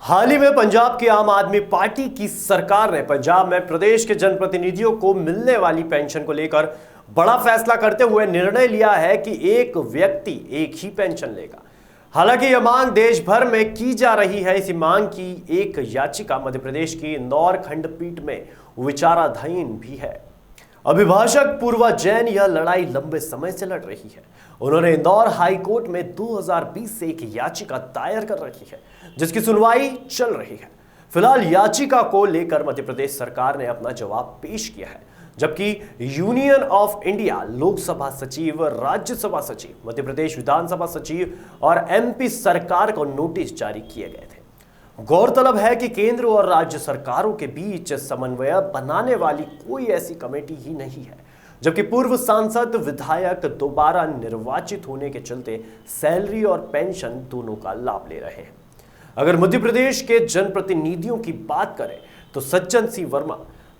हाल ही में पंजाब की आम आदमी पार्टी की सरकार ने पंजाब में प्रदेश के जनप्रतिनिधियों को मिलने वाली पेंशन को लेकर बड़ा फैसला करते हुए निर्णय लिया है कि एक व्यक्ति एक ही पेंशन लेगा। हालांकि यह मांग देश भर में की जा रही है। इसी मांग की एक याचिका मध्य प्रदेश की इंदौर खंडपीठ में विचाराधीन भी है। अभिभाषक पूर्वा जैन यह लड़ाई लंबे समय से लड़ रही है। उन्होंने इंदौर हाई कोर्ट में 2020 से एक याचिका दायर कर रखी है, जिसकी सुनवाई चल रही है। फिलहाल याचिका को लेकर मध्य प्रदेश सरकार ने अपना जवाब पेश किया है, जबकि यूनियन ऑफ इंडिया लोकसभा सचिव, राज्यसभा सचिव, मध्य प्रदेश विधानसभा सचिव और एमपी सरकार को नोटिस जारी किए गए थे। गौरतलब है कि केंद्र और राज्य सरकारों के बीच समन्वय बनाने वाली कोई ऐसी कमेटी ही नहीं है, जबकि पूर्व सांसद विधायक दोबारा निर्वाचित होने के चलते सैलरी और पेंशन दोनों का लाभ ले रहे हैं। अगर मध्य प्रदेश के जनप्रतिनिधियों की बात करें तो सज्जन सिंह वर्मा,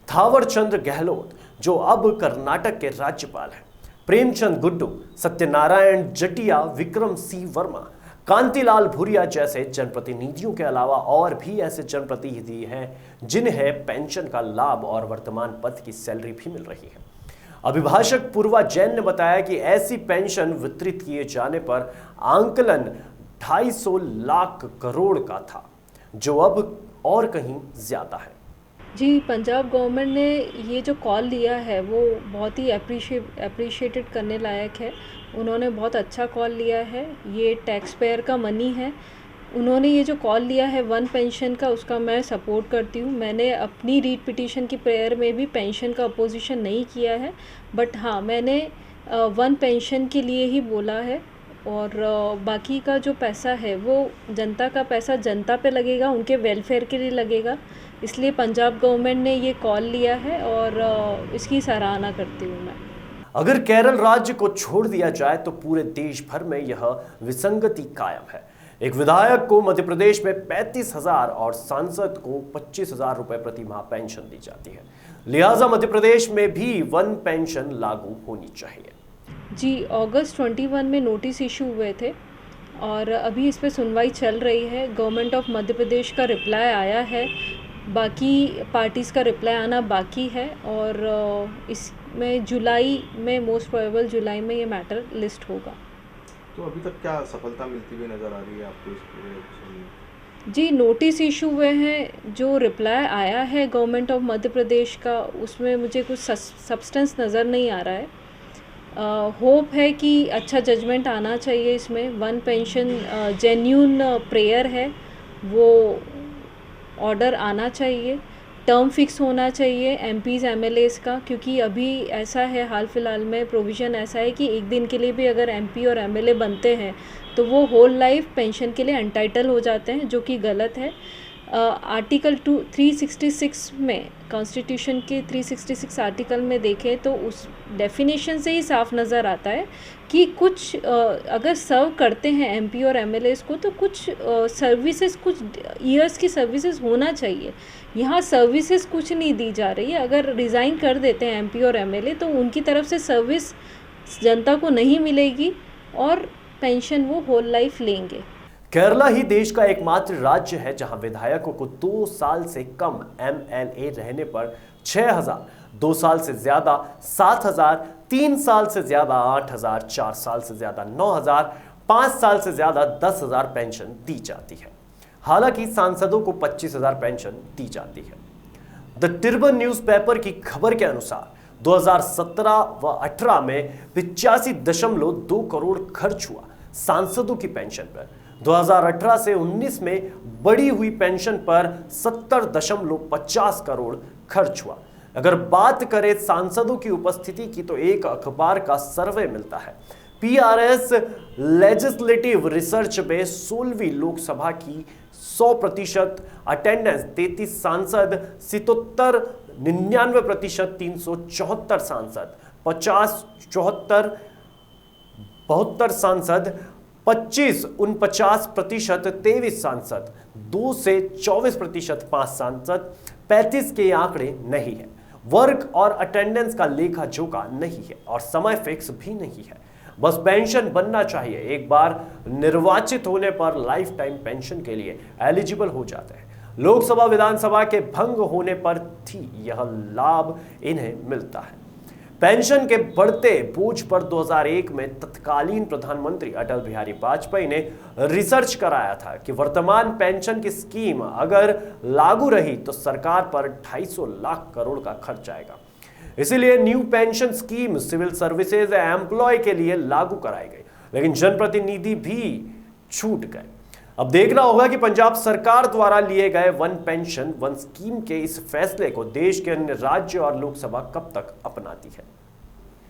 थावर चंद गहलोत जो अब कर्नाटक के राज्यपाल हैं, प्रेमचंद गुड्डू, सत्यनारायण जटिया, विक्रम सिंह वर्मा, कांतिलाल भूरिया जैसे जनप्रतिनिधियों के अलावा और भी ऐसे जनप्रतिनिधि हैं जिन्हें पेंशन का लाभ और वर्तमान पद की सैलरी भी मिल रही है। अभिभाषक पूर्वा जैन ने बताया कि ऐसी पेंशन वितरित किए जाने पर आंकलन 250 लाख करोड़ का था, जो अब और कहीं ज्यादा है। जी, पंजाब गवर्नमेंट ने ये जो कॉल लिया है वो बहुत ही अप्रिशिएटेड करने लायक है। उन्होंने बहुत अच्छा कॉल लिया है। ये टैक्स पेयर का मनी है। उन्होंने ये जो कॉल लिया है वन पेंशन का, उसका मैं सपोर्ट करती हूँ। मैंने अपनी रीट पिटीशन की प्रेयर में भी पेंशन का अपोजिशन नहीं किया है, बट हाँ, मैंने वन पेंशन के लिए ही बोला है। और बाकी का जो पैसा है वो जनता का पैसा जनता पे लगेगा, उनके वेलफेयर के लिए लगेगा। इसलिए पंजाब गवर्नमेंट ने ये कॉल लिया है और इसकी सराहना करती हूँ मैं। अगर केरल राज्य को छोड़ दिया जाए तो पूरे देश भर में यह विसंगति कायम है। एक विधायक को मध्य प्रदेश में 35,000 और सांसद को 25,000 रुपए प्रति माह पेंशन दी जाती है। लिहाजा मध्य प्रदेश में भी वन पेंशन लागू होनी चाहिए। जी, अगस्त 21 में नोटिस इशू हुए थे और अभी इस पर सुनवाई चल रही है। गवर्नमेंट ऑफ मध्य प्रदेश का रिप्लाई आया है, बाकी पार्टीज़ का रिप्लाई आना बाकी है और इसमें जुलाई में, मोस्ट प्रोबेबल जुलाई में ये मैटर लिस्ट होगा। तो अभी तक क्या सफलता मिलती हुई नज़र आ रही है आपको इस पूरे? जी, नोटिस इशू हुए हैं। जो रिप्लाई आया है गवर्नमेंट ऑफ मध्य प्रदेश का, उसमें मुझे कुछ सब्सटेंस नज़र नहीं आ रहा है। होप है कि अच्छा जजमेंट आना चाहिए इसमें। वन पेंशन जेन्यून प्रेयर है, वो ऑर्डर आना चाहिए। टर्म फिक्स होना चाहिए एमपीज़ एमएलएज़ का, क्योंकि अभी ऐसा है, हाल फिलहाल में प्रोविज़न ऐसा है कि एक दिन के लिए भी अगर एमपी और एमएलए बनते हैं तो वो होल लाइफ पेंशन के लिए एंटाइटल हो जाते हैं, जो कि गलत है। आर्टिकल 366 में, कॉन्स्टिट्यूशन के 366 आर्टिकल में देखें तो उस डेफिनेशन से ही साफ नज़र आता है कि कुछ अगर सर्व करते हैं एमपी और एमएलएज़ को तो कुछ सर्विसेज, कुछ ईयर्स की सर्विसेज होना चाहिए। यहाँ सर्विसेज कुछ नहीं दी जा रही है। अगर रिज़ाइन कर देते हैं एमपी और एमएलए तो उनकी तरफ से सर्विस जनता को नहीं मिलेगी और पेंशन वो होल लाइफ लेंगे। केरला ही देश का एकमात्र राज्य है जहां विधायकों को 2 साल से कम एमएलए रहने पर 6,000, 2 साल से ज्यादा 7,000, 3 साल से ज्यादा 8,000, 4 साल से ज्यादा 9,000, 5 साल से ज्यादा 10,000 पेंशन दी जाती है। हालांकि सांसदों को 25,000 पेंशन दी जाती है। द टिर्बन न्यूज़पेपर की खबर के अनुसार 2017 व 18 में 85.2 करोड़ खर्च हुआ सांसदों की पेंशन पर। 2018 से 19 में बढ़ी हुई पेंशन पर 70.50 करोड़ खर्च हुआ। अगर बात करें सांसदों की उपस्थिति की तो एक अखबार का सर्वे मिलता है। पीआरएस लेजिस्लेटिव रिसर्च में 16वीं लोकसभा की 100% अटेंडेंस 33 सांसद, 77 99% 374 सांसद, 50 74 72 सांसद, 25 49% 23 सांसद, 2 से 24% 5 सांसद, 35 के आंकड़े नहीं है। वर्क और अटेंडेंस का लेखा जोखा नहीं है और समय फिक्स भी नहीं है। बस पेंशन बनना चाहिए। एक बार निर्वाचित होने पर लाइफ टाइम पेंशन के लिए एलिजिबल हो जाते हैं। लोकसभा विधानसभा के भंग होने पर ही यह लाभ इन्हें मिलता है। पेंशन के बढ़ते बोझ पर 2001 में तत्कालीन प्रधानमंत्री अटल बिहारी वाजपेयी ने रिसर्च कराया था कि वर्तमान पेंशन की स्कीम अगर लागू रही तो सरकार पर 250 लाख करोड़ का खर्च आएगा। इसीलिए new pension scheme civil services employ के लिए लागू कराई गई, लेकिन जनप्रतिनिधि भी छूट गए। अब देखना होगा कि पंजाब सरकार द्वारा लिए गए वन पेंशन वन स्कीम के इस फैसले को देश के अन्य राज्य और लोकसभा कब तक अपनाती है।